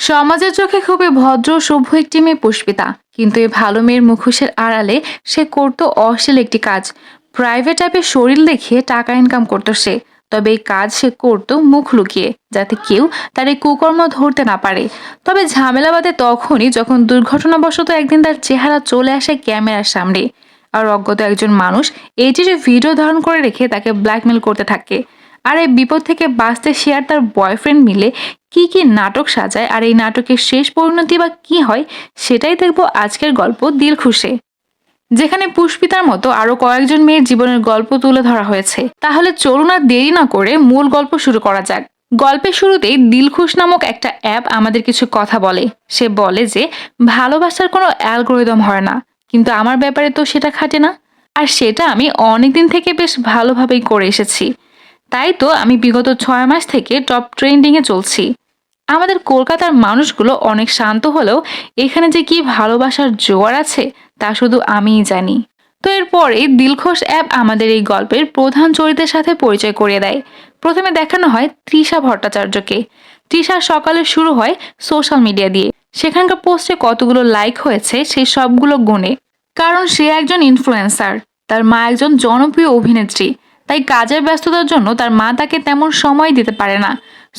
সমাজের চোখে খুবই ভদ্র সভ্য একটি মেয়ে পুষ্পিতা, কিন্তু এই ভালো মেয়ের মুখোশের আড়ালে সে করতো অশ্লীল একটি কাজ। প্রাইভেট অ্যাপে শরীর দেখিয়ে টাকা ইনকাম করতো সে। তবে এই কাজ সে করতো মুখ লুকিয়ে, যাতে কেউ তার এই কুকর্ম ধরতে না পারে। তবে ঝামেলা বাধে তখনই যখন দুর্ঘটনাবশত একদিন তার চেহারা চলে আসে ক্যামেরার সামনে, আর অজ্ঞাত একজন মানুষ এইটির ভিডিও ধারণ করে রেখে তাকে ব্ল্যাকমেল করতে থাকে। আর এই বিপদ থেকে বাঁচতে সে আর তার বয়ফ্রেন্ড মিলে কি কি নাটক সাজায়, আর এই নাটকের শেষ পরিণতি বা কি হয়, সেটাই দেখবো আজকের গল্প দিলখুশে, যেখানে পুষ্পিতার মতো আরো কয়েকজন মেয়ের জীবনের গল্প তুলে ধরা হয়েছে। তাহলে চলুন আর দেরি না করে মূল গল্প শুরু করা যাক। গল্পের শুরুতেই দিলখুশ নামক একটা অ্যাপ আমাদের কিছু কথা বলে। সে বলে যে ভালোবাসার কোনো অ্যালগোরিদম হয় না, কিন্তু আমার ব্যাপারে তো সেটা খাটে না। আর সেটা আমি অনেকদিন থেকে বেশ ভালোভাবেই করে এসেছি। তাই তো আমি বিগত 6 মাস থেকে টপ ট্রেন্ডিংয়ে চলছি। আমাদের কলকাতার মানুষগুলো অনেক শান্ত হলেও এখানে যে কি ভালোবাসার জোয়ার আছে তা শুধু আমিই জানি। তো এরপরে দিলখুশ অ্যাপ আমাদের এই গল্পের প্রধান চরিত্রের সাথে পরিচয় করিয়ে দেয়। প্রথমে দেখানো হয় তৃষা ভট্টাচার্যকে। তৃষার সকালে শুরু হয় সোশ্যাল মিডিয়া দিয়ে। সেখানকার পোস্টে কতগুলো লাইক হয়েছে সেই সবগুলো গুণে, কারণ সে একজন ইনফ্লুয়েন্সার। তার মা একজন জনপ্রিয় অভিনেত্রী। তাই কাজের ব্যস্ততার জন্য তার মা তাকে তেমন সময় দিতে পারে না।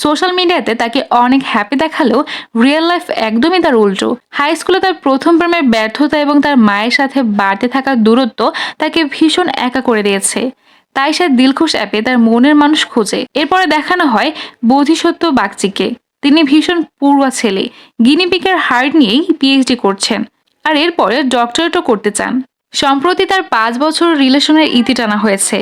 সোশ্যাল মিডিয়াতে তাকে অনেক হ্যাপি দেখালেও রিয়েল লাইফ একদমই তার উল্টো। হাই স্কুলে তার প্রথম প্রেমের ব্যর্থতা এবং তার মায়ের সাথে বাড়তে থাকা দূরত্ব তাকে ভীষণ একা করে দিয়েছে। তাই সে দিলখুশ অ্যাপে তার মনের মানুষ খোঁজে। এরপরে দেখানো হয় বোধিসত্ত্ব বাগচিকে। তিনি ভীষণ পড়ুয়া ছেলে, গিনিপিগের হার্ট নিয়েই পিএইচডি করছেন, আর এরপরে ডক্টরেটও করতে চান। সম্প্রতি তার 5 বছর রিলেশনের ইতি টানা হয়েছে।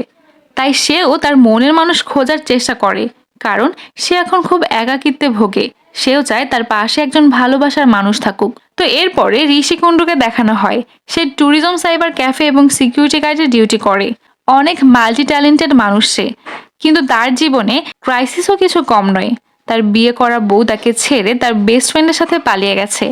তাই সেও তার মনের মানুষ খোঁজার চেষ্টা করে, কারণ সে এখন খুব একাকিত্বে ভোগে। সেও চায় তার পাশে একজন ভালোবাসার মানুষ থাকুক। তো এরপরে ঋষি কুণ্ডুকে দেখানো হয়। সে ট্যুরিজম সাইবার ক্যাফে এবং সিকিউরিটি গার্ডের ডিউটি করে। অনেক মাল্টি ট্যালেন্টেড মানুষ সে, কিন্তু তার জীবনে ক্রাইসিসও কিছু কম নয়। তার বিয়ে করা বউ তাকে ছেড়ে তার বেস্ট ফ্রেন্ডের সাথে পালিয়ে গেছে।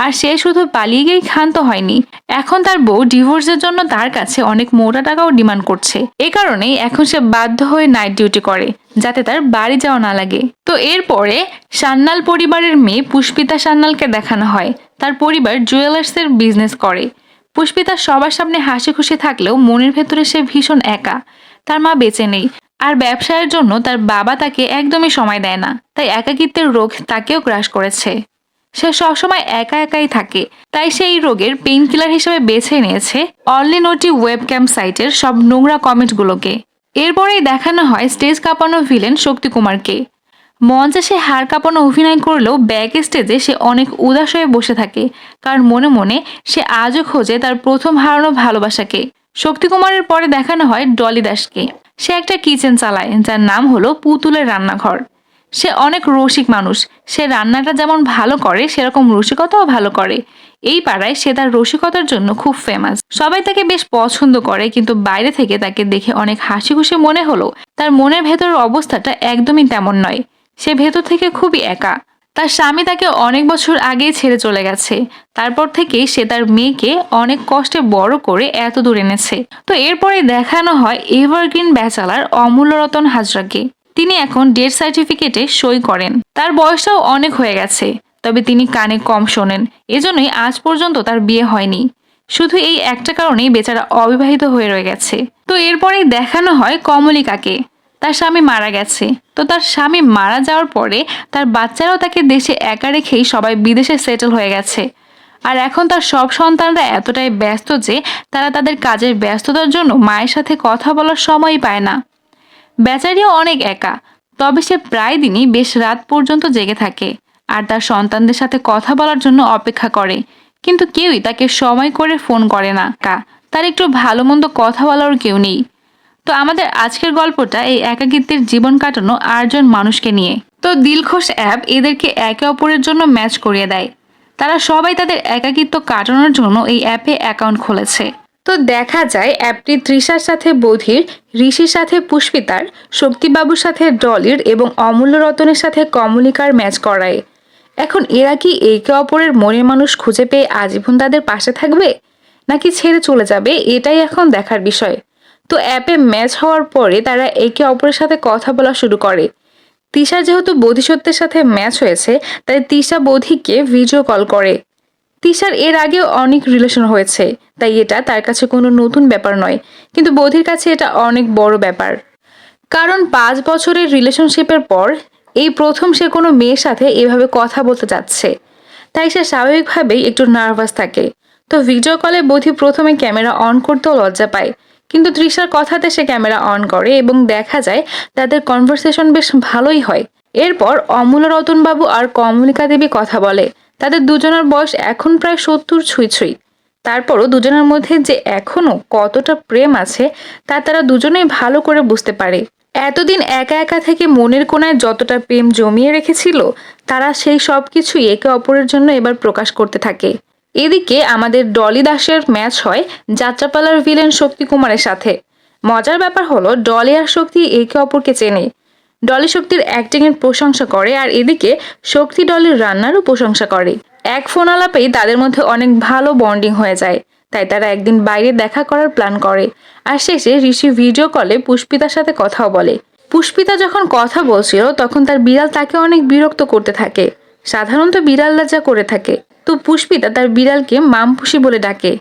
আর সে শুধু পালিয়ে গিয়েই ক্ষান্ত হয়নি, এখন তার বউ ডিভোর্সের জন্য তার কাছে অনেক মোটা টাকাও ডিমান্ড করছে। এই কারণেই এখন সে বাধ্য হয়ে নাইট ডিউটি করে, যাতে তার বাড়ি যাওয়া না লাগে। তো এরপরে সান্যাল পরিবারের মেয়ে পুষ্পিতা সান্যালকে দেখানো হয়। তার পরিবার জুয়েলার্সের বিজনেস করে। পুষ্পিতা সবার সামনে হাসি খুশি থাকলেও মনের ভেতরে সে ভীষণ একা। তার মা বেঁচে নেই, আর ব্যবসায়ের জন্য তার বাবা তাকে একদমই সময় দেয় না। তাই একাকিত্বের রোগ তাকেও গ্রাস করেছে। সে সবসময় একা একাই থাকে। তাই সে এই রোগের পেইন কিলার হিসেবে বেছে নিয়েছে অনলি নোটি ওয়েবক্যাম সাইটের সব নোংরা কমেন্টগুলোকে। এরপরেই দেখানো হয় স্টেজ কাঁপানো ভিলেন শক্তিকুমারকে। মঞ্চে সে হাড় কাঁপানো অভিনয় করলেও ব্যাক স্টেজে সে অনেক উদাস হয়ে বসে থাকে, কারণ মনে মনে সে আজও খোঁজে তার প্রথম হারানো ভালোবাসাকে। শক্তিকুমারের পরে দেখানো হয় ডলি দাসকে। সে একটা কিচেন চালায়, যার নাম হলো পুতুলের রান্নাঘর। সে অনেক রসিক মানুষ। সে রান্নাটা যেমন ভালো করে, সেরকম রসিকতাও ভালো করে। এই পাড়ায় সে তার রসিকতার জন্য খুব ফেমাস। সবাই তাকে বেশ পছন্দ করে, কিন্তু বাইরে থেকে তাকে দেখে অনেক হাসি খুশি মনে হলো তার মনের ভেতরের অবস্থাটা একদমই তেমন নয়। সে ভেতর থেকে খুবই একা। তার স্বামী তাকে অনেক বছর আগেই ছেড়ে চলে গেছে। তারপর থেকেই সে তার মেয়েকে অনেক কষ্টে বড় করে এত দূর এনেছে। তো এরপরে দেখানো হয় এভারগ্রিন ব্যাচেলার অমূল্য রতন হাজরাকে। তিনি এখন ডেথ সার্টিফিকেটে সই করেন। তার বয়সটাও অনেক হয়ে গেছে, তবে তিনি কানে কম শোনেন। এজন্যই আজ পর্যন্ত তার বিয়ে হয়নি। শুধু এই একটা কারণেই বেচারা অবিবাহিত হয়ে রয়ে গেছে। তো এরপরেই দেখানো হয় কমলিকাকে। তার স্বামী মারা গেছে। তো তার স্বামী মারা যাওয়ার পরে তার বাচ্চারাও তাকে দেশে একা রেখেই সবাই বিদেশে সেটেল হয়ে গেছে। আর এখন তার সব সন্তানরা এতটাই ব্যস্ত যে তারা তাদের কাজের ব্যস্ততার জন্য মায়ের সাথে কথা বলার সময়ই পায় না। বেচারিও অনেক একা। তবে সে প্রায় দিনই বেশ রাত পর্যন্ত জেগে থাকে, আর তার সন্তানদের সাথে কথা বলার জন্য অপেক্ষা করে। কিন্তু কেউই তাকে সময় করে ফোন করে না। তার একটু ভালো মন্দ কথা বলার কেউ নেই। তো আমাদের আজকের গল্পটা এই একাকিত্বের জীবন কাটানো 8জন মানুষকে নিয়ে। তো দিলখুশ অ্যাপ এদেরকে একে অপরের জন্য ম্যাচ করিয়ে দেয়। তারা সবাই তাদের একাকিত্ব কাটানোর জন্য এই অ্যাপে অ্যাকাউন্ট খুলেছে। তো দেখা যায় অ্যাপটি তৃষার সাথে বধির, ঋষির সাথে পুষ্পিতার, শক্তিবাবুর সাথে ডলির এবং অমূল্য রতনের সাথে কমলিকার ম্যাচ করায়। এখন এরা কি একে অপরের মনের মানুষ খুঁজে পেয়ে আজীবন তাদের পাশে থাকবে, নাকি ছেড়ে চলে যাবে, এটাই এখন দেখার বিষয়। তো অ্যাপে ম্যাচ হওয়ার পরে তারা একে অপরের সাথে কথা বলা শুরু করে। তিশার যেহেতু বোধিসত্ত্বের সাথে ম্যাচ হয়েছে, তাই তিশা বোধিকে ভিডিও কল করে। তিশার এর আগেও অনেক রিলেশন হয়েছে, তাই এটা তার কাছে কোনো নতুন ব্যাপার নয়, কিন্তু বোধির কাছে এটা অনেক বড় ব্যাপার। কারণ 5 বছরের রিলেশনশিপের পর এই প্রথম সে কোনো মেয়ের সাথে এভাবে কথা বলতে যাচ্ছে, তাই সে স্বাভাবিকভাবেই একটু নার্ভাস থাকে। তো ভিডিও কলে বোধি প্রথমে ক্যামেরা অন করতেও লজ্জা পায়, কিন্তু তৃষার কথাতে সে ক্যামেরা অন করে এবং দেখা যায় তাদের কনভারসেশন বেশ ভালোই হয়। এরপর অমূল্য রতনবাবু আর কমলিকা দেবী কথা বলে। তাদের দুজনের বয়স এখন প্রায় 70 ছুঁই ছুঁই। তারপরও দুজনের মধ্যে যে এখনো কতটা প্রেম আছে তা তারা দুজনেই ভালো করে বুঝতে পারে। এতদিন একা একা থেকে মনের কোণায় যতটা প্রেম জমিয়ে রেখেছিল, তারা সেই সব কিছুই একে অপরের জন্য এবার প্রকাশ করতে থাকে। এদিকে আমাদের ডলি দাসের ম্যাচ হয় যাত্রাপালার ভিলেন শক্তি কুমারের সাথে। মজার ব্যাপার হলো ডলি আর শক্তি একে অপরকে চেনে। ডলি শক্তির অ্যাক্টিং এর প্রশংসা করে, আর এদিকে শক্তি ডলির রান্নারও প্রশংসা করে। এক ফোন আলাপেই তাদের মধ্যে অনেক ভালো বন্ডিং হয়ে যায়, তাই তারা একদিন বাইরে দেখা করার প্ল্যান করে। আর শেষে ঋষি ভিডিও কলে পুষ্পিতার সাথে কথাও বলে। পুষ্পিতা যখন কথা বলছিল তখন তার বিড়াল তাকে অনেক বিরক্ত করতে থাকে। সাধারণত বিড়ালরা যা করে থাকে। তো পুষ্পিতা তার বিড়ালকে মামপুষি বলে ডাকে।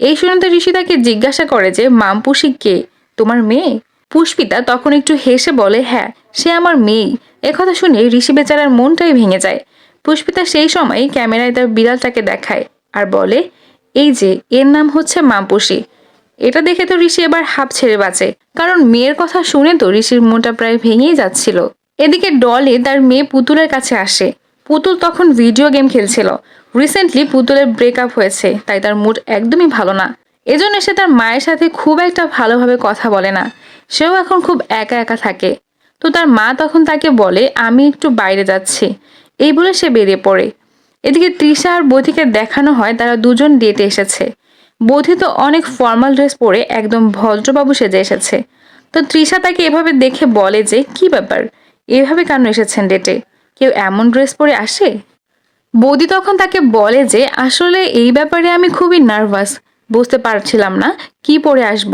এই শুনতে ঋষি তাকে জিজ্ঞাসা করে যে মামপুষি কে, তোমার মেয়ে? পুষ্পিতা তখন একটু হেসে বলে হ্যাঁ, সে আমার মেয়েই। একথা শুনে ঋষি বেচারার মনটাই ভেঙে যায়। পুষ্পিতা সেই সময় ক্যামেরায় তার বিড়ালটাকে দেখায় আর বলে, এই যে এর নাম হচ্ছে মামপুষি। এটা দেখে তো ঋষি এবার হাঁপ ছেড়ে বাঁচে, কারণ মেয়ের কথা শুনে তো ঋষির মনটা প্রায় ভেঙেই যাচ্ছিল। এদিকে ডলি তার মেয়ে পুতুলের কাছে আসে। পুতুল তখন ভিডিও গেম খেলছিল। রিসেন্টলি পুতুলের ব্রেকআপ হয়েছে, তাই তার মুড একদমই ভালো না। এজন্য সে তার মায়ের সাথে খুব একটা ভালোভাবে কথা বলে না। সেও এখন খুব একা একা থাকে। তো তার মা তখন তাকে বলে আমি একটু বাইরে যাচ্ছি, এই বলে সে বেরিয়ে পড়ে। এদিকে তৃষা আর বোধিকে দেখানো হয় তারা দুজন ডেটে এসেছে। বোধি তো অনেক ফর্মাল ড্রেস পরে একদম ভদ্রবাবু সেজে এসেছে। তো তৃষা তাকে এভাবে দেখে বলে যে কি ব্যাপার, এভাবে কেন এসেছেন ডেটে? কেউ এমন ড্রেস পরে আসে? বৌদি তখন তাকে বলে যে আসলে এই ব্যাপারে আমি খুবই নার্ভাস, বুঝতে পারছিলাম না কি পরে আসব।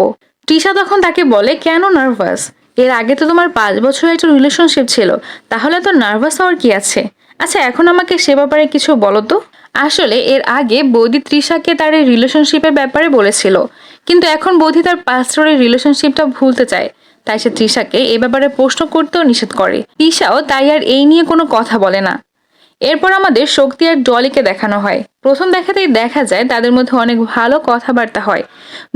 তৃষা তখন তাকে বলে কেন নার্ভাস? এর আগে তো তোমার 5 বছরের একটা রিলেশনশিপ ছিল, তাহলে তো নার্ভাস হওয়ার কি আছে? আচ্ছা এখন আমাকে সে ব্যাপারে কিছু বলো তো। আসলে এর আগে বৌদি তৃষাকে তার এই রিলেশনশিপের ব্যাপারে বলেছিল, কিন্তু এখন বৌদি তার পাস্টরের রিলেশনশিপটা ভুলতে চায়, তাই সে তৃষাকে এ ব্যাপারে প্রশ্ন করতেও নিষেধ করে। তৃষাও তাই আর এই নিয়ে কোনো কথা বলে না। এরপর আমাদের শক্তি আর ডলিকে দেখানো হয়। প্রথম দেখাতেই দেখা যায় তাদের মধ্যে অনেক ভালো কথাবার্তা হয়।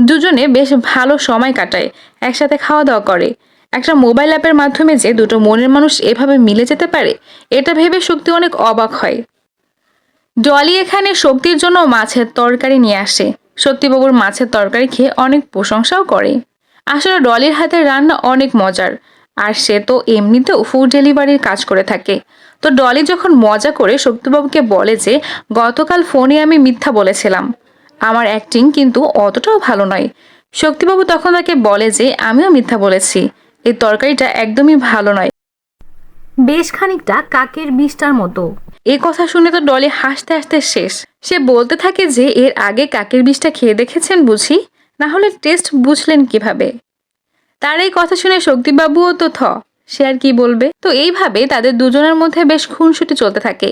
দুজনে বেশ ভালো সময় কাটায়, একসাথে খাওয়া দাওয়া করে। একটা মোবাইল অ্যাপের মাধ্যমে যে দুটো মনের মানুষ এভাবে মিলে যেতে পারে, এটা ভেবে শক্তি অনেক অবাক হয়। ডলি এখানে শক্তির জন্য মাছের তরকারি নিয়ে আসে। শক্তিবাবুর মাছের তরকারি খেয়ে অনেক প্রশংসাও করে। আসলে ডলির হাতের রান্না অনেক মজার, আর সে তো এমনিতেও ফুড ডেলিভারির কাজ করে থাকে। তো ডলি যখন মজা করে শক্তিবাবুকে বলে যে গতকাল ফোনে আমি মিথ্যা বলেছিলাম, আমার অ্যাক্টিং কিন্তু অতটাও ভালো নয়। শক্তিবাবু তখন তাকে বলে যে আমিও মিথ্যা বলেছি, এই তরকারিটা একদমই ভালো নয়, বেশ খানিকটা কাকের বিষটার মতো। এ কথা শুনে তো ডলি হাসতে হাসতে শেষ। সে বলতে থাকে যে এর আগে কাকের বিষটা খেয়ে দেখেছেন বুঝি, না হলে টেস্ট বুঝলেন কিভাবে? তার এই কথা শুনে শক্তিবাবুও তো সে আর কি বলবে। তো এইভাবে তাদের দুজনের মধ্যে বেশ খুনসুটি চলতে থাকে।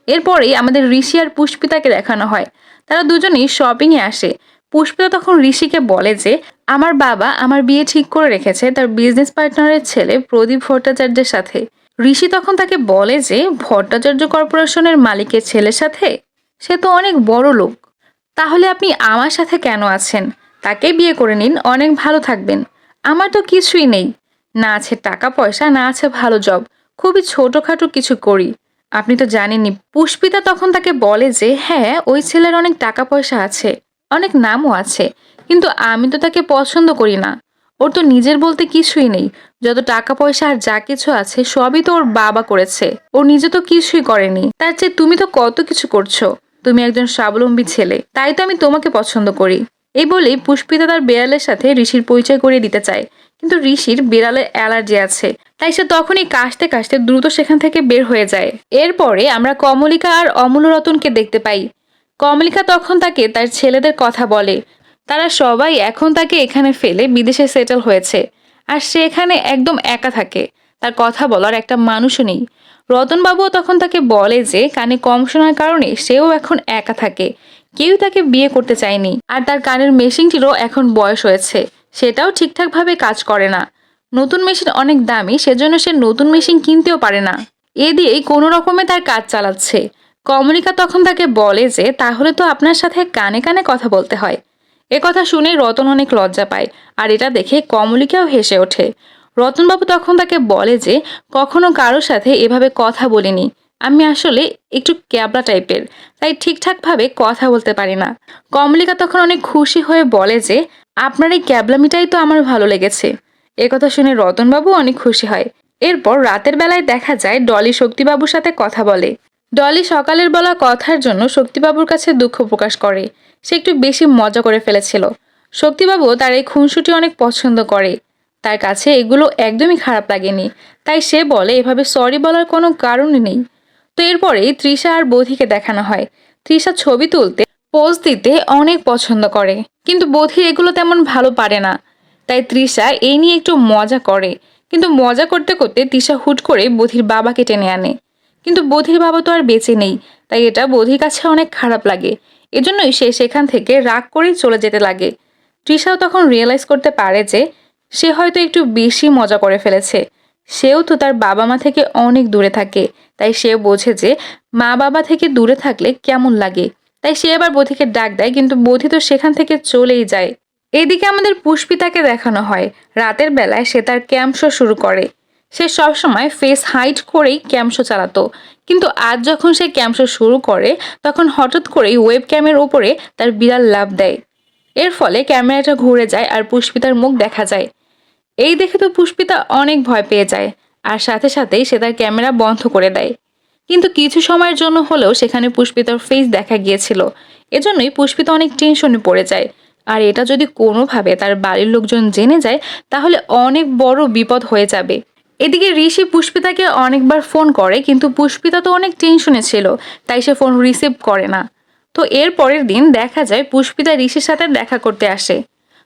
এরপরেই আমাদের ঋষি আর পুষ্পিতাকে দেখানো হয়। তারা দুজনেই শপিং এ আসে। পুষ্পিতা তখন ঋষিকে বলে যে আমার বাবা আমার বিয়ে ঠিক করে রেখেছে তার বিজনেস পার্টনারের ছেলে প্রদীপ ভট্টাচার্যের সাথে। ঋষি তখন তাকে বলে যে ভট্টাচার্য কর্পোরেশনের মালিকের ছেলের সাথে? সে তো অনেক বড় লোক, তাহলে আপনি আমার সাথে কেন আছেন? তাকে বিয়ে করে নিন, অনেক ভালো থাকবেন। আমার তো কিছুই নেই, না আছে টাকা পয়সা, না আছে ভালো জব, খুবই ছোটখাটো কিছু করি। আপনি তো জানেনই। পুষ্পিতা তখন তাকে বলে যে হ্যাঁ, ওই ছেলের অনেক টাকা পয়সা আছে, অনেক নামও আছে, কিন্তু আমি তো তাকে পছন্দ করি না। ওর তো নিজের বলতে কিছুই নেই। যত টাকা পয়সা আর যা কিছু আছে সবই তো ওর বাবা করেছে, ও নিজে তো কিছুই করেনি। তার চেয়ে তুমি তো কত কিছু করছো, তুমি একজন স্বাবলম্বী ছেলে, তাই তো আমি তোমাকে পছন্দ করি। এই বলেই পুষ্পিতা তার বিড়ালের সাথে ঋষির পরিচয় করিয়ে দিতে চায়, কিন্তু ঋষির বিড়ালের অ্যালার্জি আছে, তাই সে তখনই কাশতে কাশতে দ্রুত সেখান থেকে বের হয়ে যায়। এরপরে আমরা কমলিকা আর অমূল্য রতনকে দেখতে পাই। কমলিকা তখন তাকে তার ছেলেদের কথা বলে। তারা সবাই এখন তাকে এখানে ফেলে বিদেশে সেটেল হয়েছে, আর সে এখানে একদম একা থাকে। তার কথা বলার একটা মানুষও নেই। রতনবাবুও তখন তাকে বলে যে কানে কম শোনার কারণে সেও এখন একা থাকে, কেউ তাকে বিয়ে করতে চায়নি, আর তার কানের মেশিনটিরও এখন বয়স হয়েছে, সেটাও ঠিকঠাকভাবে কাজ করে না। নতুন মেশিন অনেক দামি, সেজন্য সে নতুন মেশিন কিনতেও পারে না, এ দিয়েই কোনো রকমে তার কাজ চালাচ্ছে। কমলিকা তখন তাকে বলে যে তাহলে তো আপনার সাথে কানে কানে কথা বলতে হয়। এ কথা শুনে রতন অনেক লজ্জা পায়, আর এটা দেখে কমলিকাও হেসে ওঠে। রতনবাবু তখন তাকে বলে যে কখনো কারোর সাথে এভাবে কথা বলিনি, আমি আসলে একটু ক্যাবলা টাইপের, তাই ঠিকঠাকভাবে কথা বলতে পারি না। কমলিকা তখন অনেক খুশি হয়ে বলে যে আপনার এই ক্যাবলামিটাই তো আমার ভালো লেগেছে। এ কথা শুনে রতনবাবু অনেক খুশি হয়। এরপর রাতের বেলায় দেখা যায় ডলি শক্তিবাবুর সাথে কথা বলে। ডলি সকালের বলা কথার জন্য শক্তিবাবুর কাছে দুঃখ প্রকাশ করে, সে একটু বেশি মজা করে ফেলেছিল। শক্তিবাবু তার এই খুনসুটি অনেক পছন্দ করে, তার কাছে এগুলো একদমই খারাপ লাগেনি, তাই সে বলে এভাবে সরি বলার কোনো কারণ নেই। তো এরপরেই তৃষা আর বোধিকে দেখানো হয়। তৃষা ছবি তুলতে পোজ দিতে অনেক পছন্দ করে, কিন্তু বোধি এগুলো তেমন ভালো পারে না, তাই তৃষা এই নিয়ে একটু মজা করে। কিন্তু মজা করতে করতে তৃষা হুট করে বোধির বাবাকে টেনে আনে, কিন্তু বোধির বাবা তো আর বেঁচে নেই, তাই এটা বোধির কাছে অনেক খারাপ লাগে। এজন্যই সে সেখান থেকে রাগ করেই চলে যেতে লাগে। তৃষাও তখন রিয়েলাইজ করতে পারে যে সে হয়তো একটু বেশি মজা করে ফেলেছে। সেও তো তার বাবা মা থেকে অনেক দূরে থাকে, তাই সে বোঝে যে মা বাবা থেকে দূরে থাকলে কেমন লাগে। তাই সে এবার বোধিকে ডাক দেয়, কিন্তু বোধি তো সেখান থেকে চলেই যায়। এদিকে আমাদের পুষ্পিতাকে দেখানো হয়। রাতের বেলায় সে তার ক্যাম্প শো শুরু করে। সে সবসময় ফেস হাইড করেই ক্যাম্প শো চালাতো, কিন্তু আজ যখন সে ক্যাম্প শো শুরু করে তখন হঠাৎ করেই ওয়েব ক্যামের উপরে তার বিড়াল লাফ দেয়। এর ফলে ক্যামেরাটা ঘুরে যায় আর পুষ্পিতার মুখ দেখা যায়। এই দেখে তো পুষ্পিতা অনেক ভয় পেয়ে যায়, আর সাথে সাথেই সে তার ক্যামেরা বন্ধ করে দেয়। কিন্তু কিছু সময়ের জন্য হলেও সেখানে পুষ্পিতার ফেস দেখা গিয়েছিল, এজন্যই পুষ্পিতা অনেক টেনশনে পড়ে যায়। আর এটা যদি কোনোভাবে তার বাড়ির লোকজন জেনে যায় তাহলে অনেক বড় বিপদ হয়ে যাবে। এদিকে ঋষি পুষ্পিতাকে অনেকবার ফোন করে, কিন্তু পুষ্পিতা তো অনেক টেনশনে ছিল, তাই সে ফোন রিসিভ করে না। তো এর পরের দিন দেখা যায় পুষ্পিতা ঋষির সাথে দেখা করতে আসে,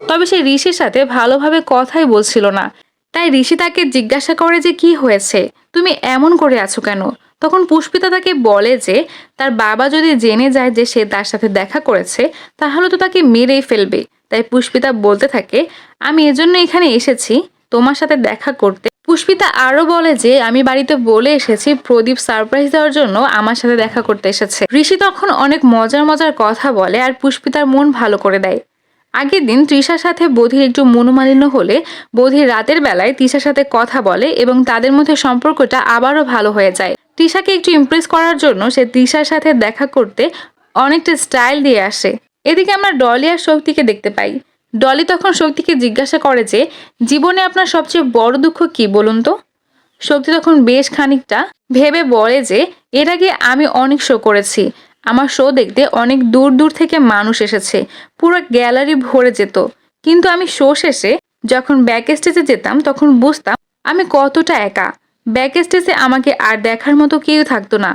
তবে সে ঋষির সাথে ভালোভাবে কথাই বলছিল না। তাই ঋষি তাকে জিজ্ঞাসা করে যে কি হয়েছে, তুমি এমন করে আছো কেন? তখন পুষ্পিতা তাকে বলে যে তার বাবা যদি জেনে যায় যে সে তার সাথে দেখা করেছে তাহলে তো তাকে মেরেই ফেলবে। তাই পুষ্পিতা বলতে থাকে আমি এজন্য এখানে এসেছি তোমার সাথে দেখা করতে। পুষ্পিতা আরো বলে যে আমি বাড়িতে বলে এসেছি প্রদীপ সারপ্রাইজ দেওয়ার জন্য আমার সাথে দেখা করতে এসেছে। ঋষি তখন অনেক মজার মজার কথা বলে আর পুষ্পিতার মন ভালো করে দেয়। আগের দিন তৃষার সাথে বোধির একটু মনোমালিন্য হলে বোধি রাতের বেলায় তৃষার সাথে কথা বলে এবং তাদের মধ্যে সম্পর্কটা আবারও ভালো হয়ে যায়। তৃষাকে একটু ইমপ্রেস করার জন্য সে তৃষার সাথে দেখা করতে অনেকটা স্টাইল দিয়ে আসে। এদিকে আমরা ডলি আর শক্তিকে দেখতে পাই। ডলি তখন শক্তিকে জিজ্ঞাসা করে যে জীবনে আপনার সবচেয়ে বড় দুঃখ কি বলুন তো। শক্তি তখন বেশ খানিকটা ভেবে বলে যে এর আগে আমি অনেক শো করেছি, আমার শো দেখতে অনেক দূর দূর থেকে মানুষ এসেছে, পুরো গ্যালারি ভরে যেত, কিন্তু আমি শো শেষে যখন ব্যাক স্টেজে যেতাম তখন বুঝতাম আমি কতটা একা, ব্যাক স্টেজে আমাকে আর দেখার মতো কেউ থাকতো না।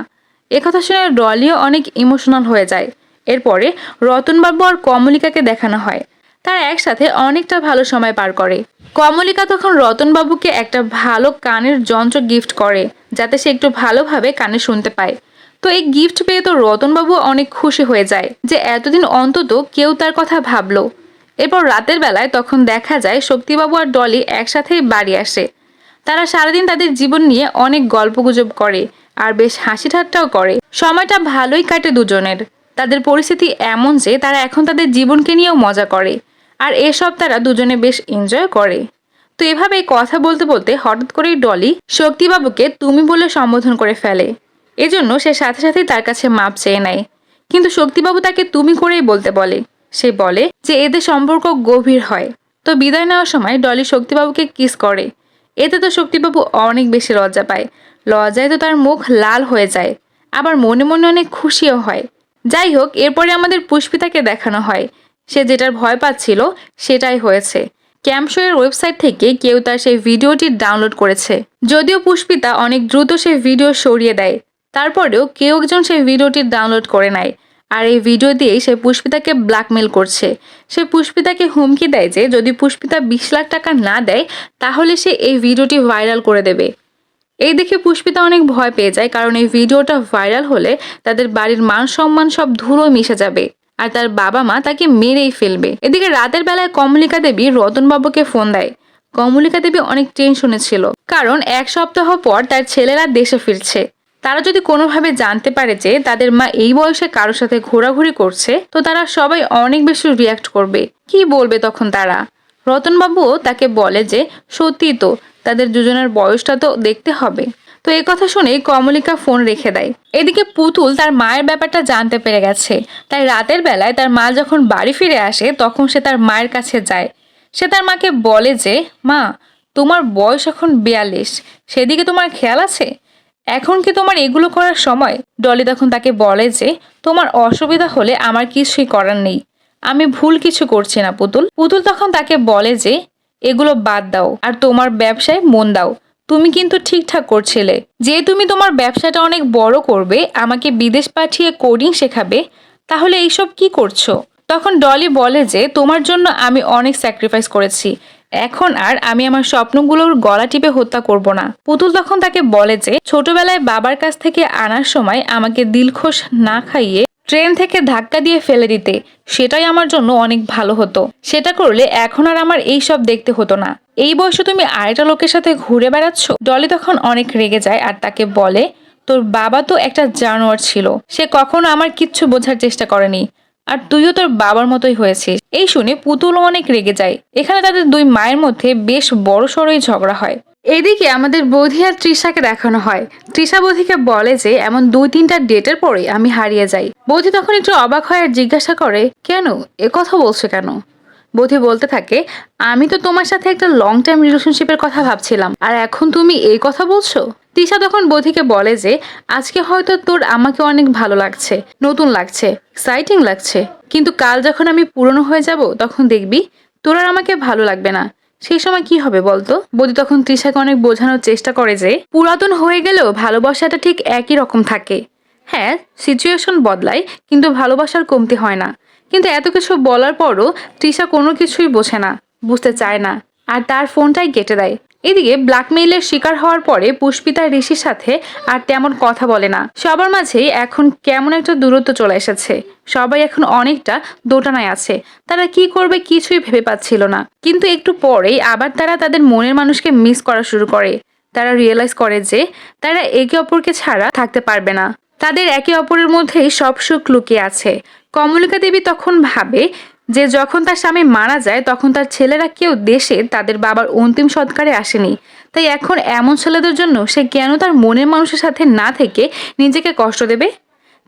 একথা শুনে ডলিও অনেক ইমোশনাল হয়ে যায়। এরপরে রতনবাবু আর কমলিকাকে দেখানো হয়, তারা একসাথে অনেকটা ভালো সময় পার করে। কমলিকা তখন রতনবাবুকে একটা ভালো কানের যন্ত্র গিফট করে, যাতে সে একটু ভালোভাবে কানে শুনতে পায়। তো এই গিফট পেয়ে তো রতনবাবু অনেক খুশি হয়ে যায় যে এতদিন অন্তত কেউ তার কথা ভাবলো। এরপর রাতের বেলায় তখন দেখা যায় শক্তিবাবু আর ডলি একসাথেই বাড়ি আসে। তারা সারাদিন তাদের জীবন নিয়ে অনেক গল্পগুজব করে আর বেশ হাসি ঠাট্টাও করে। সময়টা ভালোই কাটে দুজনের। তাদের পরিস্থিতি এমন যে তারা এখন তাদের জীবনকে নিয়েও মজা করে, আর এসব তারা দুজনে বেশ এনজয় করে। তো এভাবেই কথা বলতে বলতে হঠাৎ করেই ডলি শক্তিবাবুকে তুমি বলে সম্বোধন করে ফেলে। এজন্য সে সাথে সাথেই তার কাছে মাপ চেয়ে নেয়, কিন্তু শক্তিবাবু তাকে তুমি করেই বলতে বলে। সে বলে যে এদের সম্পর্ক গভীর হয়। তো বিদায় নেওয়ার সময় ডলি শক্তিবাবুকে কিস করে। এতে তো শক্তিবাবু অনেক বেশি লজ্জা পায়, লজ্জায় তো তার মুখ লাল হয়ে যায়, আবার মনে মনে অনেক খুশিও হয়। যাই হোক, এরপরে আমাদের পুষ্পিতাকে দেখানো হয়। সে যেটার ভয় পাচ্ছিল সেটাই হয়েছে। ক্যাম্প শো এর ওয়েবসাইট থেকে কেউ তার সেই ভিডিওটি ডাউনলোড করেছে। যদিও পুষ্পিতা অনেক দ্রুত সেই ভিডিও সরিয়ে দেয়, তারপরেও কেউ একজন সেই ভিডিওটি ডাউনলোড করে নেয়, আর এই ভিডিও দিয়েই সে পুষ্পিতাকে ব্ল্যাকমেল করছে। সে পুষ্পিতাকে হুমকি দেয় যে যদি পুষ্পিতা 20 লাখ টাকা না দেয় তাহলে সে এই ভিডিওটি ভাইরাল করে দেবে। এই দেখে পুষ্পিতা অনেক ভয় পেয়ে যায়, কারণ এই ভিডিওটা ভাইরাল হলে তাদের বাড়ির মান সম্মান সব ধুলোয় মিশে যাবে আর তার বাবা মা তাকে মেরেই ফেলবে। এদিকে রাতের বেলায় কমলিকা দেবী রতনবাবুকে ফোন দেয়। কমলিকা দেবী অনেক টেনশনে ছিল, কারণ 1 সপ্তাহ পর তার ছেলেরা দেশে ফিরছে। তারা যদি কোনোভাবে জানতে পারে যে তাদের মা এই বয়সে কারোর সাথে ঘোরাঘুরি করছে, তো তারা সবাই অনেক বেশি রিয়াক্ট করবে। কি বলবে তখন তারা? রতনবাবুও তাকে বলে যে সত্যি তো, তাদের দুজনের বয়সটা তো দেখতে হবে। তো এই কথা শুনে কমলিকা ফোন রেখে দেয়। এদিকে পুতুল তার মায়ের ব্যাপারটা জানতে পেরে গেছে, তাই রাতের বেলায় তার মা যখন বাড়ি ফিরে আসে তখন সে তার মায়ের কাছে যায়। সে তার মাকে বলে যে, মা, তোমার বয়স এখন 42, সেদিকে তোমার খেয়াল আছে? এখন কি তোমার এগুলো করার সময়? ডলি তখন তাকে বলে যে, তোমার অসুবিধা হলে আমার কিছুই করার নেই, আমি ভুল কিছু করছি না পুতুল। পুতুল তখন তাকে বলে যে, এগুলো বাদ দাও আর তোমার ব্যবসায় মন দাও। তুমি কিন্তু ঠিকঠাক করছিলে, যে তুমি তোমার ব্যবসাটা অনেক বড় করবে, আমাকে বিদেশ পাঠিয়ে কোডিং শেখাবে, তাহলে এইসব কি করছো? তখন ডলি বলে যে, তোমার জন্য আমি অনেক স্যাক্রিফাইস করেছি, এখন আর আমি আমার স্বপ্নগুলোর গলা টিপে হত্যা করব না। পুতুল তখন তাকে বলে যে, ছোটবেলায় বাবার কাছ থেকে আনার সময় আমাকে দিলখোশ না খাইয়ে ট্রেন থেকে ধাক্কা দিয়ে ফেলে দিতে, সেটাই আমার জন্য অনেক ভালো হতো। সেটা করলে এখন আর আমার এই সব দেখতে হতো না। এই বয়সে তুমি আরেকটা লোকের সাথে ঘুরে বেড়াচ্ছ। ডলি তখন অনেক রেগে যায় আর তাকে বলে, তোর বাবা তো একটা জানোয়ার ছিল, সে কখনো আমার কিচ্ছু বোঝার চেষ্টা করেনি, আর তুইও তোর বাবার মতোই হয়েছিস। এই শুনে পুতুলও অনেক রেগে যায়। এখানে তাদের দুই মায়ের মধ্যে বেশ বড় সড়ই ঝগড়া হয়। এদিকে আমাদের বৌদি আর তৃষাকে দেখানো হয়। তৃষা বৌদিকে বলে যে, এমন 2-3টা ডেটের পরে আমি হারিয়ে যাই। বৌদি তখন একটু অবাক হয় আর জিজ্ঞাসা করে, কেন, এ কথা বলছো কেন? বৌদি বলতে থাকে, আমি তো তোমার সাথে একটা লং টাইম রিলেশনশিপের কথা ভাবছিলাম, আর এখন তুমি এই কথা বলছো? তৃষা তখন বৌদিকে বলে যে, আজকে হয়তো তোর আমাকে অনেক ভালো লাগছে, নতুন লাগছে, এক্সাইটিং লাগছে, কিন্তু কাল যখন আমি পুরনো হয়ে যাব তখন দেখবি তোর আর আমাকে ভালো লাগবে না। সেই সময় কি হবে বলতো? বৌদি তখন তৃষাকে অনেক বোঝানোর চেষ্টা করে যে, পুরাতন হয়ে গেলেও ভালোবাসাটা ঠিক একই রকম থাকে। হ্যাঁ, সিচুয়েশন বদলায়, কিন্তু ভালোবাসার কমতি হয় না। কিন্তু এত কিছু বলার পরও তৃষা কোনো কিছুই বোঝে না, বুঝতে চায় না, আর তার ফোনটাই কেটে দেয়। এদিকে ব্ল্যাকমেইলের শিকার হওয়ার পরে পুষ্পিতা ঋষির সাথে আর তেমন কথা বলে না। সবার মাঝেই এখন কেমন একটা দূরত্ব চলে এসেছে। সবাই এখন অনেকটা দোটানায় আছে। তারা কি করবে কিছুই ভেবে পাচ্ছিল না। কিন্তু একটু পরেই আবার তারা তাদের মনের মানুষকে মিস করা শুরু করে। তারা রিয়েলাইজ করে যে তারা একে অপরকে ছাড়া থাকতে পারবে না। তাদের একে অপরের মধ্যেই সব সুখ লুকিয়ে আছে। কমলিকা দেবী তখন ভাবে যে যখন তার স্বামী মারা যায় তখন তার ছেলেরা কেউ দেশে তাদের বাবার অন্তিম সৎকারে আসেনি, তাই এখন এমন ছেলেদের জন্য সে কেন তার মনের মানুষের সাথে না থেকে নিজেকে কষ্ট দেবে?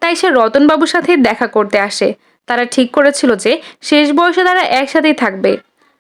তাই সে রতনবাবুর সাথে দেখা করতে আসে। তারা ঠিক করেছিল যে শেষ বয়সে তারা একসাথেই থাকবে,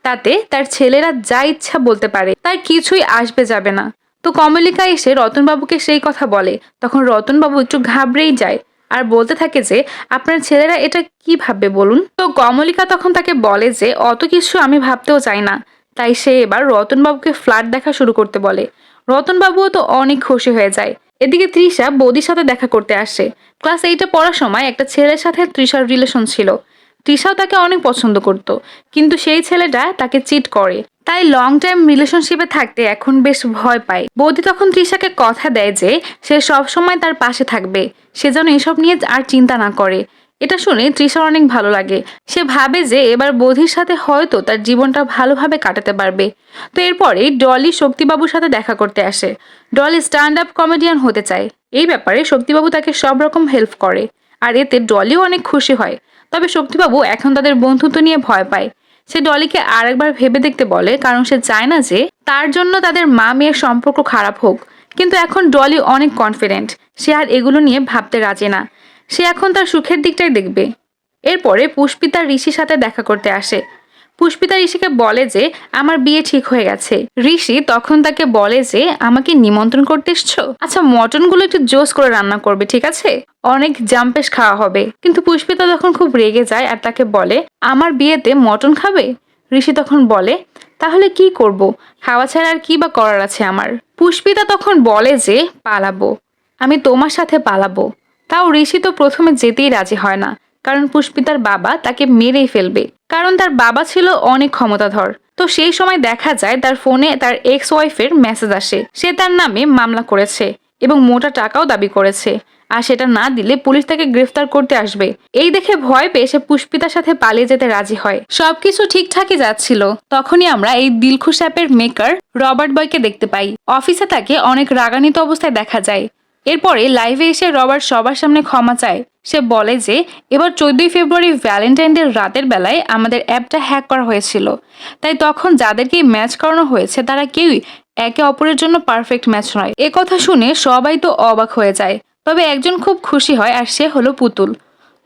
তাতে তার ছেলেরা যা ইচ্ছা বলতে পারে, তার কিছুই আসবে যাবে না। তো কমলিকা এসে রতনবাবুকে সেই কথা বলে। তখন রতনবাবু একটু ঘাবড়েই যায় আর বলতে থাকে যে, আপনার ছেলেরা এটা কি ভাববে বলুন? তো কমলিকা তখন তাকে বলে যে, অত কিছু আমি ভাবতেও চাই না। তাই সে এবার রতনবাবুকে ফ্ল্যাট দেখা শুরু করতে বলে। রতনবাবুও তো অনেক খুশি হয়ে যায়। এদিকে তৃষা বৌদির সাথে দেখা করতে আসে। ক্লাস 8-এ পড়ার সময় একটা ছেলের সাথে তৃষার রিলেশন ছিল। তৃষাও তাকে অনেক পছন্দ করত, কিন্তু সেই ছেলেটা তাকে চিট করে। তাই লং টাইম রিলেশনশিপে থাকতে এখন বেশ ভয় পায়। বৌদি তখন তৃষাকে কথা দেয় যে সে সব সময় তার পাশে থাকবে, সে যেন এসব নিয়ে আর চিন্তা না করে। এটা শুনে তৃষার অনেক ভালো লাগে। সে ভাবে যে এবার বৌদির সাথে হয়তো তার জীবনটা ভালোভাবে কাটাতে পারবে। তো এরপরে ডলি শক্তিবাবুর সাথে দেখা করতে আসে। ডলি স্ট্যান্ড আপ কমেডিয়ান হতে চায়। এই ব্যাপারে শক্তিবাবু তাকে সব রকম হেল্প করে, আর এতে ডলিও অনেক খুশি হয়। তবে শক্তিবাবু এখন তাদের বন্ধুত্ব নিয়ে ভয় পায়। সে ডলিকে আরেকবার ভেবে দেখতে বলে, কারণ সে চায় না যে তার জন্য তাদের মা মেয়ের সম্পর্ক খারাপ হোক। কিন্তু এখন ডলি অনেক কনফিডেন্ট, সে আর এগুলো নিয়ে ভাবতে রাজি না। সে এখন তার সুখের দিকটাই দেখবে। এরপরে পুষ্পিতা ঋষির সাথে দেখা করতে আসে। পুষ্পিতা ঋষিকে বলে যে আমার বিয়ে ঠিক হয়ে গেছে। ঋষি তখন তাকে বলে যে, আমাকে নিমন্ত্রণ করতে এসছো? আচ্ছা, মটনগুলো একটু জোস করে রান্না করবে, ঠিক আছে? অনেক জাম্পেশ খাওয়া হবে। কিন্তু পুষ্পিতা তখন খুব রেগে যায় আর তাকে বলে, আমার বিয়েতে মটন খাবে? ঋষি তখন বলে, তাহলে কি করব, খাওয়া ছাড়া আর কি বা করার আছে আমার? পুষ্পিতা তখন বলে যে, পালাবো, আমি তোমার সাথে পালাবো। তাও ঋষি তো প্রথমে যেতেই রাজি হয় না, কারণ পুষ্পিতার বাবা তাকে মেরেই ফেলবে, কারণ তার বাবা ছিল অনেক ক্ষমতাধর। তো তো সেই সময় দেখা যায় তার ফোনে তার এক্স ওয়াইফের মেসেজ আসে, সে তার নামে মামলা করেছে এবং মোটা টাকাও দাবি করেছে, আর সেটা না দিলে পুলিশ তাকে গ্রেফতার করতে আসবে। এই দেখে ভয় পেয়ে সে পুষ্পিতার সাথে পালিয়ে যেতে রাজি হয়। সবকিছু ঠিকঠাকই যাচ্ছিল, তখনই আমরা এই দিলখুশ অ্যাপের মেকার রবার্ট বয়কে দেখতে পাই। অফিসে তাকে অনেক রাগান্বিত অবস্থায় দেখা যায়। এরপরে লাইভে এসে রবার্ট সবার সামনে ক্ষমা চায়। সে বলে যে এবার 14ই ফেব্রুয়ারি ভ্যালেন্টাইন ডে রাতের বেলায় আমাদের অ্যাপটা হ্যাক করা হয়েছিল, তাই তখন যাদেরকে ম্যাচ করানো হয়েছে তারা কেউই একে অপরের জন্য পারফেক্ট ম্যাচ নয়। এ কথা শুনে সবাই তো অবাক হয়ে যায়, তবে একজন খুব খুশি হয়, আর সে হলো পুতুল।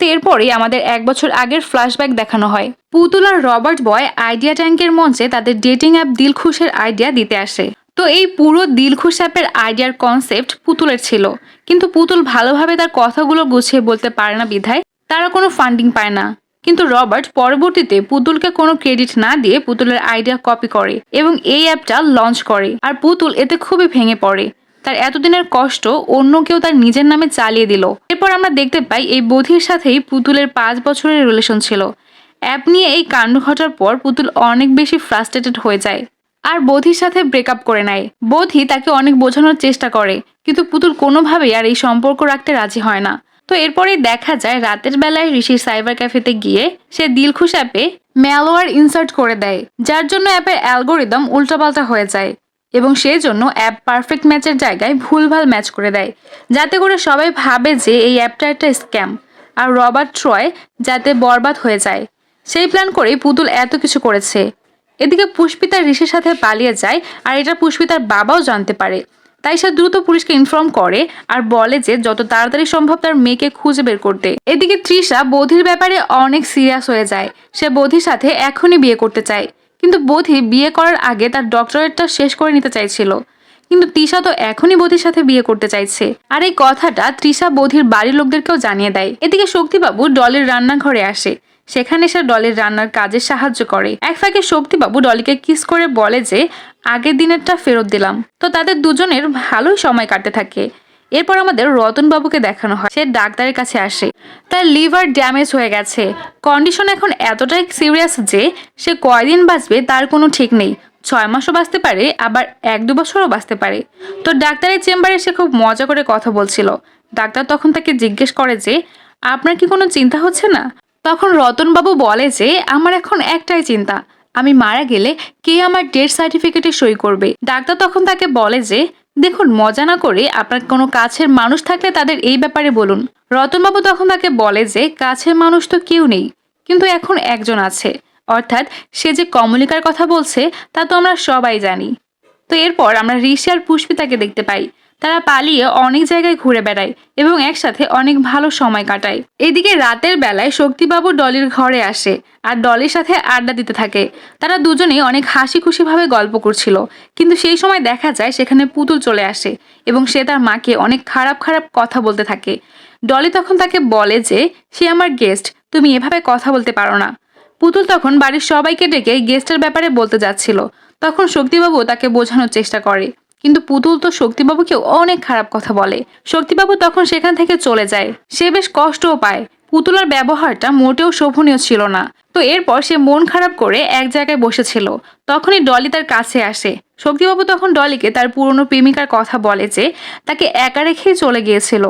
তো এরপরেই আমাদের 1 বছর আগের ফ্ল্যাশব্যাক দেখানো হয়। পুতুল আর রবার্ট বয় আইডিয়া ট্যাঙ্কের মঞ্চে তাদের ডেটিং অ্যাপ দিলখুশের আইডিয়া দিতে আসে। তো এই পুরো দিলখুশ অ্যাপের আইডিয়ার কনসেপ্ট পুতুলের ছিল, কিন্তু পুতুল ভালোভাবে তার কথাগুলো গুছিয়ে বলতে পারে না বিধায় তারা কোনো ফান্ডিং পায় না। কিন্তু রবার্ট পরবর্তীতে পুতুলকে কোনো ক্রেডিট না দিয়ে পুতুলের আইডিয়া কপি করে এবং এই অ্যাপটা লঞ্চ করে, আর পুতুল এতে খুবই ভেঙে পড়ে। তার এতদিনের কষ্ট অন্য কেউ তার নিজের নামে চালিয়ে দিল। এরপর আমরা দেখতে পাই এই বধির সাথেই পুতুলের 5 বছরের রিলেশন ছিল। অ্যাপ নিয়ে এই কাণ্ড ঘটার পর পুতুল অনেক বেশি ফ্রাস্ট্রেটেড হয়ে যায় আর বধির সাথে ব্রেকআপ করে নেয়। বধি তাকে অনেক বোঝানোর চেষ্টা করে, কিন্তু পুতুল কোনোভাবেই আর এই সম্পর্ক রাখতে রাজি হয় না। তো এরপরে দেখা যায় রাতের বেলায় ঋষির সাইবার ক্যাফেতে গিয়ে সে দিলখুশ অ্যাপে ম্যালওয়্যার ইনসার্ট করে দেয়, যার জন্য অ্যাপের অ্যালগোরিদম উল্টাপাল্টা হয়ে যায় এবং সেই জন্য অ্যাপ পারফেক্ট ম্যাচের জায়গায় ভুলভাল ম্যাচ করে দেয়, যাতে করে সবাই ভাবে যে এই অ্যাপটা একটা স্ক্যাম, আর রবার্ট ট্রয় যাতে বরবাদ হয়ে যায়। সেই প্ল্যান করেই পুতুল এত কিছু করেছে। এদিকে পুষ্পিতা ঋষির সাথে পালিয়ে যায়, আর এটা পুষ্পিতার বাবাও জানতে পারে। তাই সে দ্রুত পুলিশকে ইনফর্ম করে আর বলে যে যত তাড়াতাড়ি সম্ভব তার মেয়েকে খুঁজে বের করতে। এদিকে তৃষা বধির ব্যাপারে অনেক সিরিয়াস হয়ে যায়। সে বধির সাথে এখনই বিয়ে করতে চায়, কিন্তু বধি বিয়ে করার আগে তার ডক্টরেটটা শেষ করে নিতে চাইছিল। কিন্তু তৃষা তো এখনই বধির সাথে বিয়ে করতে চাইছে, আর এই কথাটা তৃষা বধির বাড়ির লোকদেরকেও জানিয়ে দেয়। এদিকে শক্তিবাবু ডলির রান্নাঘরে আসে, সেখানে সে ডলির রান্নার কাজে সাহায্য করে। এক ফাঁকে শক্তিবাবু ডলিকে কিস করে বলে যে আগের দিনেরটা ফেরত দিলাম। তো তাদের দুজনের ভালোই সময় কাটতে থাকে। এরপর আমাদের রতন বাবুকে দেখানো হয়। সে ডাক্তারের কাছে আসে, তার লিভার ড্যামেজ হয়ে গেছে। কন্ডিশন এখন এতটাই সিরিয়াস যে সে কয়দিন বাঁচবে তার কোনো ঠিক নেই। 6 মাসও বাঁচতে পারে, আবার 1-2 বছরও বাঁচতে পারে। তো ডাক্তারের চেম্বারে সে খুব মজা করে কথা বলছিল। ডাক্তার তখন তাকে জিজ্ঞেস করে যে আপনার কি কোনো চিন্তা হচ্ছে না? তখন রতনবাবু বলে যে আমার এখন একটাই চিন্তা, আমি মারা গেলে কে আমার ডেথ সার্টিফিকেটে সই করবে। ডাক্তার তখন তাকে বলে যে দেখুন, মজা না করে আপনার কোনো কাছের মানুষ থাকলে তাদের এই ব্যাপারে বলুন। রতনবাবু তখন তাকে বলে যে কাছের মানুষ তো কেউ নেই, কিন্তু এখন একজন আছে, অর্থাৎ সে যে কমলিকার কথা বলছে তা তো আমরা সবাই জানি। তো এরপর আমরা ঋষি আর পুষ্পিতাকে দেখতে পাই। তারা পালিয়ে অনেক জায়গায় ঘুরে বেড়ায় এবং একসাথে অনেক ভালো সময় কাটায়। এদিকে রাতের বেলায় শক্তিবাবু ডলির ঘরে আসে আর ডলির সাথে আড্ডা দিতে থাকে। তারা দুজনেই অনেক হাসি খুশিভাবে গল্প করছিল, কিন্তু সেই সময় দেখা যায় সেখানে পুতুল চলে আসে এবং সে তার মাকে অনেক খারাপ খারাপ কথা বলতে থাকে। ডলি তখন তাকে বলে যে সে আমার গেস্ট, তুমি এভাবে কথা বলতে পারো না। পুতুল তখন বাড়ির সবাইকে ডেকে গেস্টের ব্যাপারে বলতে যাচ্ছিল। তখন শক্তিবাবু তাকে বোঝানোর চেষ্টা করে, কিন্তু পুতুল তো শক্তিবাবুকেও অনেক খারাপ কথা বলে। শক্তিবাবু তখন সেখান থেকে চলে যায়। সে বেশ কষ্টও পায়। পুতুলার ব্যবহারটা মোটেও শোভনীয় ছিল না। তো এরপর সে মন খারাপ করে এক জায়গায় বসেছিল। তখনই ডলি তার কাছে আসে। শক্তিবাবু তখন ডলিকে তার পুরনো প্রেমিকার কথা বলে যে তাকে একা রেখেই চলে গিয়েছিল।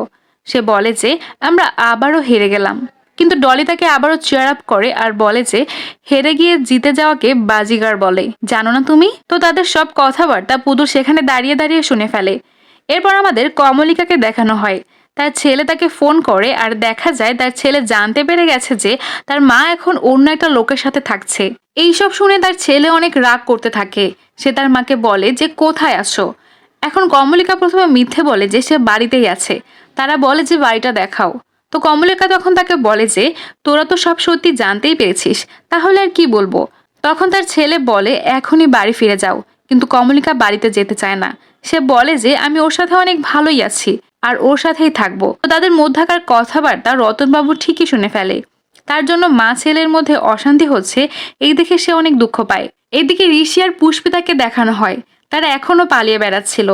সে বলে যে আমরা আবারও হেরে গেলাম, কিন্তু ডলি তাকে আবারও চেয়ার আপ করে আর বলে যে হেরে গিয়ে জিতে যাওয়াকে বাজিগার বলে, জানো না তুমি? তো তাদের সব কথাবার্তা পুতুল সেখানে দাঁড়িয়ে দাঁড়িয়ে শুনে ফেলে। এরপর আমাদের কমলিকাকে দেখানো হয়। তার ছেলে তাকে ফোন করে আর দেখা যায় তার ছেলে জানতে পেরে গেছে যে তার মা এখন অন্য একটা লোকের সাথে থাকছে। এইসব শুনে তার ছেলে অনেক রাগ করতে থাকে। সে তার মাকে বলে যে কোথায় আছো? এখন কমলিকা প্রথমে মিথ্যে বলে যে সে বাড়িতেই আছে। তারা বলে যে বাড়িটা দেখাও। তো কমলিকা তখন তাকে বলে যে তোরা তো সব সত্যি জানতেই পেরেছিস, তাহলে আর কি বলবো। তখন তার ছেলে বলে এখনই বাড়ি ফিরে যাও, কিন্তু কমলিকা বাড়িতে যেতে চায় না। সে বলে যে আমি ওর সাথে অনেক ভালোই আছি আর ওর সাথেই থাকবো। তো তাদের মধ্যাকার কথাবার্তা রতনবাবু ঠিকই শুনে ফেলে। তার জন্য মা ছেলের মধ্যে অশান্তি হচ্ছে এই দেখে সে অনেক দুঃখ পায়। এদিকে ঋষি আর পুষ্পিতাকে দেখানো হয়। তারা এখনো পালিয়ে বেড়াচ্ছিল।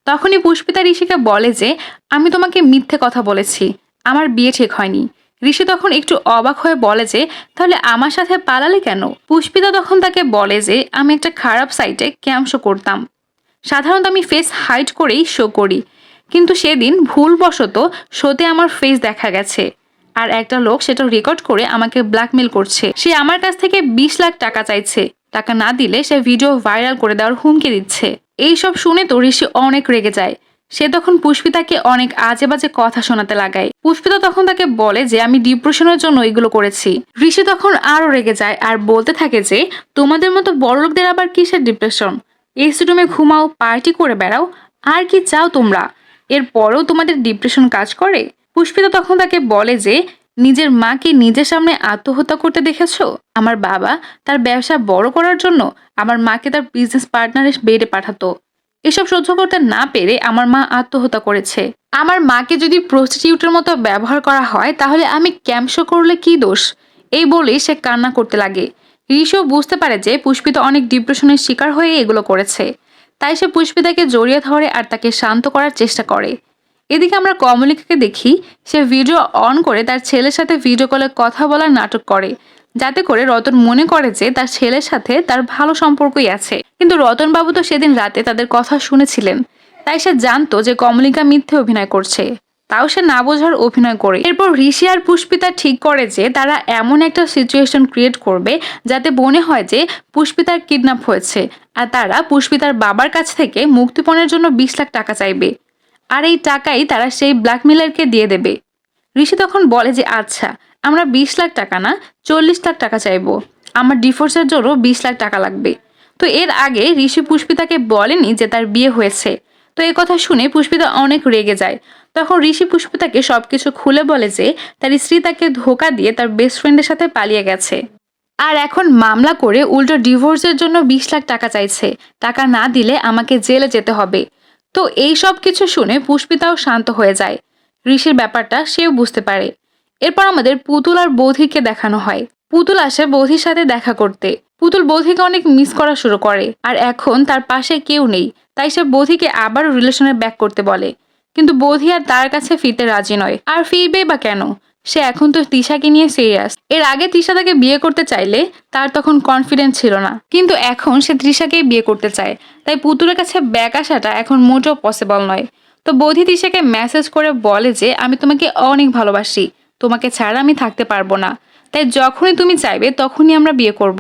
তখনই পুষ্পিতা ঋষিকে বলে যে আমি তোমাকে মিথ্যে কথা বলেছি, আমার বিয়ে ঠিক হয়নি। ঋষি তখন একটু অবাক হয়ে বলে যে তাহলে আমার সাথে পালালে কেন? পুষ্পিতা তখন তাকে বলে যে আমি একটা খারাপ সাইটে ক্যাম্প শো করতাম। সাধারণত আমি ফেস হাইড করেই শো করি, কিন্তু সেদিন ভুলবশত শোতে আমার ফেস দেখা গেছে। আর একটা লোক সেটা রেকর্ড করে আমাকে ব্ল্যাকমেল করছে। সে আমার কাছ থেকে 20 লাখ টাকা চাইছে। টাকা না দিলে সে ভিডিও ভাইরাল করে দেওয়ার হুমকি দিচ্ছে। এইসব শুনে তো ঋষি অনেক রেগে যায়। সে তখন পুষ্পিতাকে অনেক আজে বাজে কথা শোনাতে লাগায়। পুষ্পিতা তখন তাকে বলে যে আমি ডিপ্রেশনের জন্য এগুলো করেছি। ঋষি তখন আরো রেগে যায় আর বলতে থাকে যে তোমাদের মতো বড়লোকদের আবার কিসের ডিপ্রেশন? এসি রুমে ঘুমাও, পার্টি করে বেড়াও, আর কি চাও তোমরা? এরপরেও তোমাদের ডিপ্রেশন কাজ করে? পুষ্পিতা তখন তাকে বলে যে নিজের মাকে নিজের সামনে আত্মহত্যা করতে দেখেছো? আমার বাবা তার ব্যবসা বড় করার জন্য আমার মাকে তার বিজনেস পার্টনারের বেডে পাঠাতো। এসব সহ্য করতে না পেরে আমার মা আত্মহত্যা করেছে। আমার মাকে যদি প্রস্টিটিউটের মতো ব্যবহার করা হয় তাহলে আমি ক্যাম্প শো করলে কি দোষ? এই বলেই সে কান্না করতে লাগে। ঋষিও বুঝতে পারে যে পুষ্পিতা অনেক ডিপ্রেশনের শিকার হয়ে এগুলো করেছে। তাই সে পুষ্পিতাকে জড়িয়ে ধরে আর তাকে শান্ত করার চেষ্টা করে। এদিকে আমরা কমলিকাকে দেখি, সে ভিডিও অন করে তার ছেলের সাথে ভিডিও কলে কথা বলার নাটক করে, যাতে করে রতন মনে করে যে তার ছেলের সাথে তার ভালো সম্পর্কই আছে। কিন্তু রতনবাবু তো সেদিন রাতে তাদের কথা শুনেছিলেন, তাই সে জানতো যে কমলিকা মিথ্যে অভিনয় করছে। তাও সে না বোঝার অভিনয় করে। এরপর ঋষি আর পুষ্পিতা ঠিক করে যে তারা এমন একটা সিচুয়েশন ক্রিয়েট করবে যাতে মনে হয় যে পুষ্পিতার কিডন্যাপ হয়েছে, আর তারা পুষ্পিতার বাবার কাছ থেকে মুক্তিপণের জন্য 20 লাখ টাকা চাইবে। আর এই টাকাই তারা সেই ব্ল্যাকমেলারকে দিয়ে দেবে। ঋষি তখন বলে যে আচ্ছা, আমরা 20 লাখ টাকা না 40 লাখ টাকা চাইবো। আমার ডিভোর্সের জন্য 20 লাখ টাকা লাগবে। তো এর আগে ঋষি পুষ্পিতাকে বলেনি যে তার বিয়ে হয়েছে। তো এই কথা শুনে পুষ্পিতা অনেক রেগে যায়। তখন ঋষি পুষ্পিতাকে সবকিছু খুলে বলে যে তার স্ত্রী তাকে ধোকা দিয়ে তার বেস্ট ফ্রেন্ডের সাথে পালিয়ে গেছে, আর এখন মামলা করে উল্টো ডিভোর্সের জন্য 20 লাখ টাকা চাইছে। টাকা না দিলে আমাকে জেলে যেতে হবে। তো এই সব কিছু শুনে পুষ্পিতাও শান্ত হয়ে যায়। ঋষির ব্যাপারটা সেও বুঝতে পারে। এরপর আমাদের পুতুল আর বৌধিকে দেখানো হয়। পুতুল আসে বৌধির সাথে দেখা করতে। পুতুল বৌধিকে অনেক মিস করা শুরু করে, আর এখন তার পাশে কেউ নেই। তাই সে বৌধিকে আবারও রিলেশনে ব্যাক করতে বলে, কিন্তু বৌধি আর তার কাছে ফিরতে রাজি নয়। আর ফিরবে বা কেন? সে এখন তো তিশাকে নিয়ে সিরিয়াস। এর আগে তৃষা তাকে বিয়ে করতে চাইলে তার তখন কনফিডেন্স ছিল না, কিন্তু এখন সে তৃষাকেই বিয়ে করতে চায়। তাই পুতুলের কাছে ব্যাক আসাটা এখন মোটেও পসিবল নয়। তো বৌধি তৃষাকে মেসেজ করে বলে যে আমি তোমাকে অনেক ভালোবাসি, তোমাকে ছাড়া আমি থাকতে পারবো না। তাই যখনই তুমি চাইবে তখনই আমরা বিয়ে করব।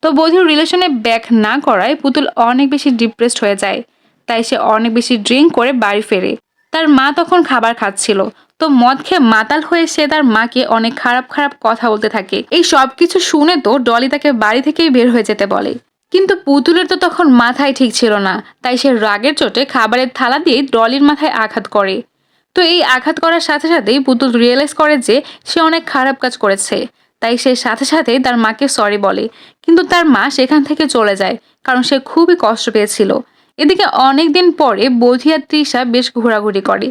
তো বৌধির রিলেশনে ব্যাক না করায় পুতুল অনেক বেশি ডিপ্রেসড হয়ে যায়। তাই সে অনেক বেশি ড্রিঙ্ক করে বাড়ি ফেরে। তার মা তখন খাবার খাচ্ছিল, তো মদ খেয়ে মাতাল হয়ে সে তার মাকে অনেক খারাপ খারাপ কথা বলতে থাকে। এই সব কিছু শুনে তো ডলি তাকে বাড়ি থেকেই বের হয়ে যেতে বলে, কিন্তু পুতুলের তো তখন মাথায় ঠিক ছিল না। তাই সে রাগের চোটে খাবারের থালা দিয়ে ডলির মাথায় আঘাত করে। তো এই আঘাত করার সাথে সাথেই পুতুল রিয়েলাইজ করে যে সে অনেক খারাপ কাজ করেছে। তাই সে সাথে সাথেই তার মাকে সরি বলে, কিন্তু তার মা সেখান থেকে চলে যায়, কারণ সে খুবই কষ্ট পেয়েছিল। এদিকে অনেকদিন পরে বৌধি আর তৃষা বেশ ঘোরাঘুরি করে।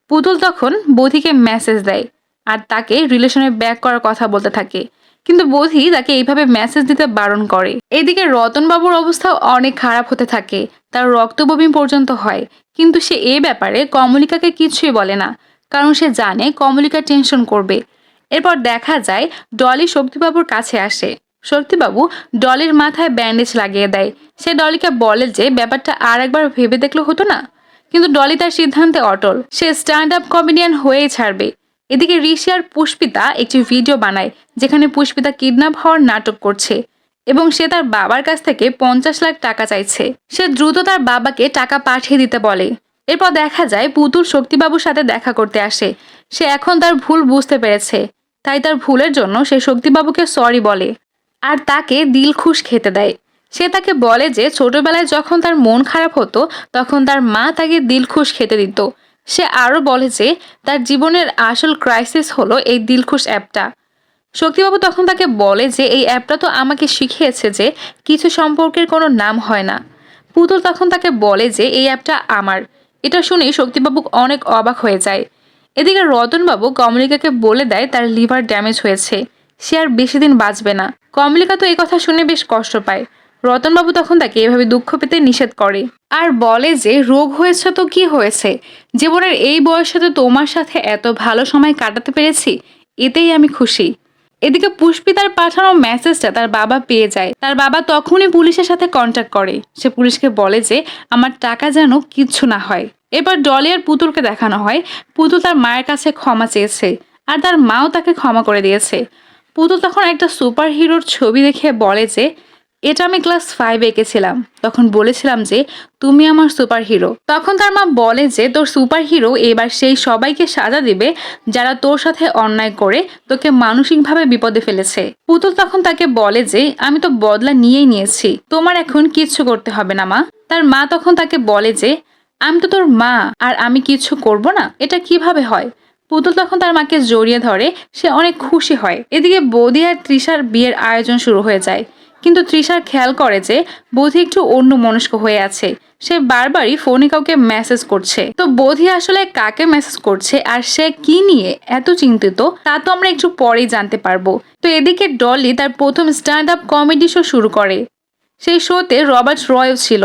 পুতুল তখন বৌধিকে মেসেজ দেয় আর তাকে রিলেশনে ব্যাক করার কথা বলতে থাকে, কিন্তু বৌধি তাকে এইভাবে মেসেজ দিতে বারণ করে। এদিকে রতনবাবুর অবস্থাও অনেক খারাপ হতে থাকে, তার রক্তবমি পর্যন্ত হয়। কিন্তু সে এই ব্যাপারে কমলিকাকে কিছুই বলে না, কারণ সে জানে কমলিকা টেনশন করবে। এরপর দেখা যায় ডলি শক্তিবাবুর কাছে আসে। শক্তিবাবু ডলির মাথায় ব্যান্ডেজ লাগিয়ে দেয়। সে ডলিকে বলে যে ব্যাপারটা আর একবার ভেবে দেখলে হতো না, কিন্তু ডলি তার সিদ্ধান্তে অটল। সে স্ট্যান্ড আপ কমেডিয়ান হয়েই ছাড়বে। এদিকে ঋষি আর পুষ্পিতা একটি ভিডিও বানায় যেখানে পুষ্পিতা কিডন্যাপ হওয়ার নাটক করছে এবং সে তার বাবার কাছ থেকে 50 লাখ টাকা চাইছে। সে দ্রুত তার বাবাকে টাকা পাঠিয়ে দিতে বলে। এরপর দেখা যায় পুতুল শক্তিবাবুর সাথে দেখা করতে আসে। সে এখন তার ভুল বুঝতে পেরেছে, তাই তার ভুলের জন্য সে শক্তিবাবুকে সরি বলে আর তাকে দিলখুশ খেতে দেয়। সে তাকে বলে যে ছোটবেলায় যখন তার মন খারাপ হতো তখন তার মা তাকে দিলখুশ খেতে দিত। সে আরও বলে যে তার জীবনের আসল ক্রাইসিস হলো এই দিলখুশ অ্যাপটা। শক্তিবাবু তখন তাকে বলে যে এই অ্যাপটা তো আমাকে শিখিয়েছে যে কিছু সম্পর্কের কোনো নাম হয় না। পুতুল তখন তাকে বলে যে এই অ্যাপটা আমার। এটা শুনেই শক্তিবাবু অনেক অবাক হয়ে যায়। এদিকে রতনবাবু কমলিকাকে বলে দেয় তার লিভার ড্যামেজ হয়েছে, সে আর বেশি দিন বাঁচবে না। কমলিকা তো এই কথা শুনে বেশ কষ্ট পায়। রতনবাবু তখন তাকে এভাবে দুঃখ পেতে নিষেধ করে আর বলে যে রোগ হয়েছে তো কি হয়েছে, জীবনের এই বয়সে তো তোমার সাথে এত ভালো সময় কাটাতে পেরেছি, এতেই আমি খুশি। এদিকে পুষ্পিতার পাঠানো মেসেজটা তার বাবা পেয়ে যায়। তার বাবা তখনই পুলিশের সাথে কন্ট্যাক্ট করে। সে পুলিশকে বলে যে আমার টাকা যেন কিচ্ছু না হয়। এবার ডলি আর পুতুলকে দেখানো হয়। পুতুল তার মায়ের কাছে ক্ষমা চেয়েছে আর তার মাও তাকে ক্ষমা করে দিয়েছে। পুতুল তখন একটা সুপার হিরোর ছবি দেখে বলে যে এটা আমি ক্লাস 5 এঁকেছিলাম, তখন বলেছিলাম যে তুমি আমার সুপার হিরো। তখন তার মা বলে যে তোর সুপার হিরো এবার সেই সবাইকে সাজা দিবে যারা তোর সাথে অন্যায় করে তোকে মানসিকভাবে বিপদে ফেলেছে। পুতুল তখন তাকে বলে যে আমি তো বদলা নিয়েই নিয়েছি, তোমার এখন কিচ্ছু করতে হবে না মা। তার মা তখন তাকে বলে যে আমি তো তোর মা আর আমি কিচ্ছু করব না, এটা কিভাবে হয়। পুতুল তখন তার মাকে জড়িয়ে ধরে, সে অনেক খুশি হয়। এদিকে বৌদি আর তৃষার বিয়ের আয়োজন শুরু হয়ে যায়। কিন্তু তৃষার খেয়াল করে যে বোধি একটু অন্য মনস্ক হয়ে আছে। সে বারবারই ফোনে কাউকে মেসেজ করছে। তো বোধি আসলে কাকে মেসেজ করছে আর সে কি নিয়ে এত চিন্তিত তা তো আমরা একটু পরেই জানতে পারবো। তো এদিকে ডলি তার প্রথম স্ট্যান্ড আপ কমেডি শো শুরু করে। সেই শোতে রবার্ট রয়ও ছিল।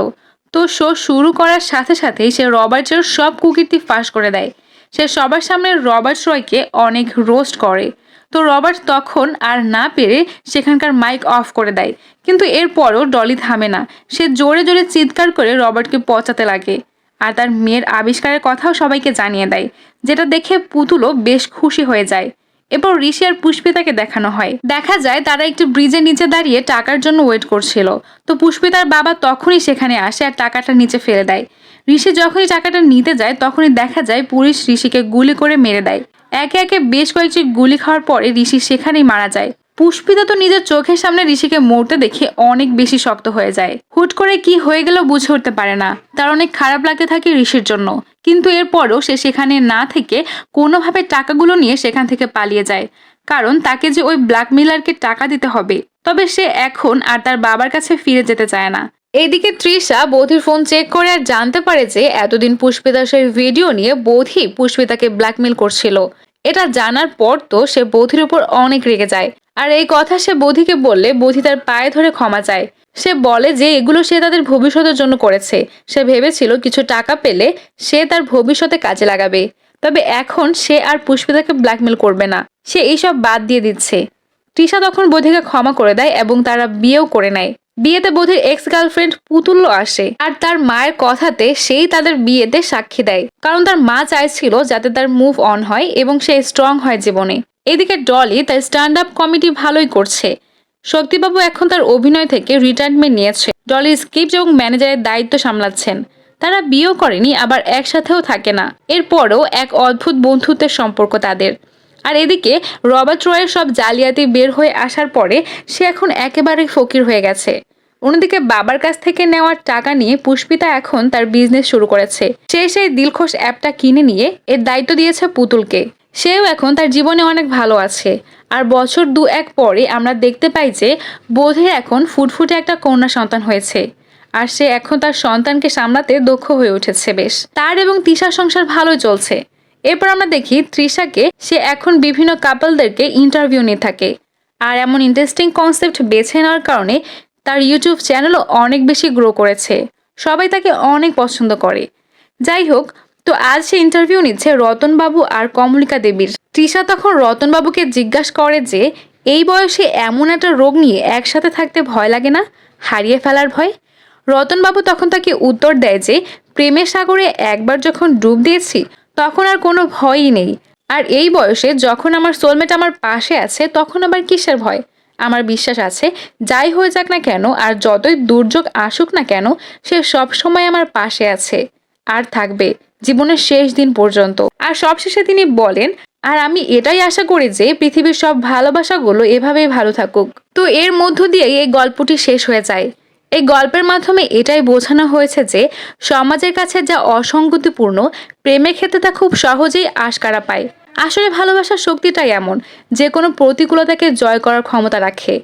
তো শো শুরু করার সাথে সাথেই সে রবার্টের সব কুকীর্তি ফাঁস করে দেয়। সে সবার সামনে রবার্ট রয়কে অনেক রোস্ট করে। তো রবার্ট তখন আর না পেরে সেখানকার মাইক অফ করে দেয়। কিন্তু এরপরও ডলি থামে না। সে জোরে জোরে চিৎকার করে রবার্টকে পচাতে লাগে আর তার মেয়ের আবিষ্কারের কথাও সবাইকে জানিয়ে দেয়, যেটা দেখে পুতুলও বেশ খুশি হয়ে যায়। এরপর ঋষি আর পুষ্পিতাকে দেখানো হয়। দেখা যায় তারা একটি ব্রিজের নিচে দাঁড়িয়ে টাকার জন্য ওয়েট করছিল। তো পুষ্পিতার বাবা তখনই সেখানে আসে আর টাকাটা নিচে ফেলে দেয়। ঋষি যখনই টাকাটা নিতে যায় তখনই দেখা যায় পুলিশ ঋষিকে গুলি করে মেরে দেয়। একে একে বেশ কয়েকটি গুলি খাওয়ার পরে ঋষি সেখানেই মারা যায়। পুষ্পিতা তো নিজের চোখের সামনে ঋষিকে মরতে দেখে অনেক বেশি শক্ত হয়ে যায়। হুট করে কি হয়ে গেল বুঝে উঠতে পারে না। তার অনেক খারাপ লাগতে থাকে ঋষির জন্য। কিন্তু এরপরও সে সেখানে না থেকে কোনোভাবে টাকাগুলো নিয়ে সেখান থেকে পালিয়ে যায়, কারণ তাকে যে ওই ব্ল্যাকমেলারকে টাকা দিতে হবে। তবে সে এখন আর তার বাবার কাছে ফিরে যেতে চায় না। এইদিকে তৃষা বৌধির ফোন চেক করে আর জানতে পারে যে এতদিন পুষ্পিতার সেই ভিডিও নিয়ে বৌধি পুষ্পিতাকে ব্ল্যাকমেল করছিল। এটা জানার পর তো সে বৌধির উপর অনেক রেগে যায়। আর এই কথা সে বৌধিকে বললে বৌধি তার পায়ে ধরে ক্ষমা চায়। সে বলে যে এগুলো সে তাদের ভবিষ্যতের জন্য করেছে। সে ভেবেছিল কিছু টাকা পেলে সে তার ভবিষ্যতে কাজে লাগাবে। তবে এখন সে আর পুষ্পিতাকে ব্ল্যাকমেল করবে না। সে এইসব বাদ দিয়ে দিচ্ছে। তৃষা তখন বৌধিকে ক্ষমা করে দেয় এবং তারা বিয়েও করে নেয়। বিয়েতে বৌধির এক্স গার্লফ্রেন্ড পুতুল্য আসে আর তার মায়ের কথাতে সেই তাদের বিয়েতে সাক্ষী দেয়, কারণ তার মা চাইছিল যাতে তার মুভ অন হয় এবং সে স্ট্রং হয় জীবনে। এদিকে ডলি তার স্ট্যান্ড আপ কমেডি ভালোই করছে। শক্তিবাবু এখন তার অভিনয় থেকে রিটায়ারমেন্ট নিয়েছে। ডলির স্ক্রিপ্ট এবং ম্যানেজারের দায়িত্ব সামলাচ্ছেন। তারা বিয়েও করেনি, আবার একসাথেও থাকে না। এরপরও এক অদ্ভুত বন্ধুত্বের সম্পর্ক তাদের। আর এদিকে রবার্ট রয়ের সব জালিয়াতি বের হয়ে আসার পরে সে এখন একেবারে ফকির হয়ে গেছে। অন্যদিকে বাবার কাছ থেকে নেওয়ার টাকা নিয়ে পুষ্পিতা এখন তার বিজনেস শুরু করেছে। সে সেই দিলখোশ অ্যাপটা কিনে নিয়ে এর দায়িত্ব দিয়েছে পুতুলকে। সেও এখন তার জীবনে অনেক ভালো আছে। আর বছর 2-1 পরে আমরা দেখতে পাই যে বোধের এখন ফুটফুটে একটা কন্যা সন্তান হয়েছে। আর সে এখন তার সন্তানকে সামলাতে দক্ষ হয়ে উঠেছে বেশ। তার এবং তৃষার সংসার ভালোই চলছে। এরপর আমরা দেখি তৃষাকে সে এখন বিভিন্ন কাপলদেরকে ইন্টারভিউ নিয়ে থাকে। আর এমন ইন্টারেস্টিং কনসেপ্ট বেছে নেওয়ার কারণে তার ইউটিউব চ্যানেলও অনেক বেশি গ্রো করেছে। সবাই তাকে অনেক পছন্দ করে। যাই হোক, তো আজ সে ইন্টারভিউ নিচ্ছে রতনবাবু আর কমলিকা দেবীর। তৃষা তখন রতনবাবুকে জিজ্ঞাসা করে যে এই বয়সে এমন একটা রোগ নিয়ে একসাথে থাকতে ভয় লাগে না, হারিয়ে ফেলার ভয়। রতনবাবু তখন তাকে উত্তর দেয় যে প্রেমের সাগরে একবার যখন ডুব দিয়েছি তখন আর কোনো ভয়ই নেই। আর এই বয়সে যখন আমার সোলমেট আমার পাশে আছে তখন আবার কিসের ভয়। আমার বিশ্বাস আছে যাই হয়ে যাক না কেন আর যতই দুর্যোগ আসুক না কেন সে সব সময় আমার পাশে আছে আর থাকবে জীবনের শেষ দিন পর্যন্ত। আর সবশেষে তিনি বলেন আর আমি এটাই আশা করি যে পৃথিবীর সব ভালোবাসাগুলো এভাবেই ভালো থাকুক। তো এর মধ্য দিয়ে এই গল্পটি শেষ হয়ে যায়। এই গল্পের মাধ্যমে এটাই বোঝানো হয়েছে যে সমাজের কাছে যা অসঙ্গতিপূর্ণ প্রেমের ক্ষেত্রে তা খুব সহজেই আশকারা পায়। আসলে ভালোবাসার শক্তিটাই এমন যে কোনো প্রতিকূলতাকে জয় করার ক্ষমতা রাখে।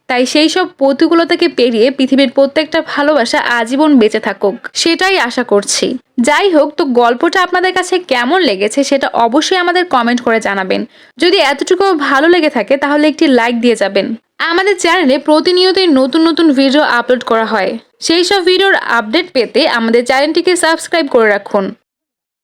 তাই সেই সব প্রতিকূলতাকে পেরিয়ে পৃথিবীর প্রত্যেকটা ভালোবাসা আজীবন বেঁচে থাকুক সেটাই আশা করছি। যাই হোক, তো গল্পটা আপনাদের কাছে কেমন লেগেছে সেটা অবশ্যই আমাদের কমেন্ট করে জানাবেন। যদি এতটুকু ভালো লেগে থাকে তাহলে একটি লাইক দিয়ে যাবেন। আমাদের চ্যানেলে প্রতিনিয়তই নতুন নতুন ভিডিও আপলোড করা হয়। সেই সব ভিডিওর আপডেট পেতে আমাদের চ্যানেলটিকে সাবস্ক্রাইব করে রাখুন।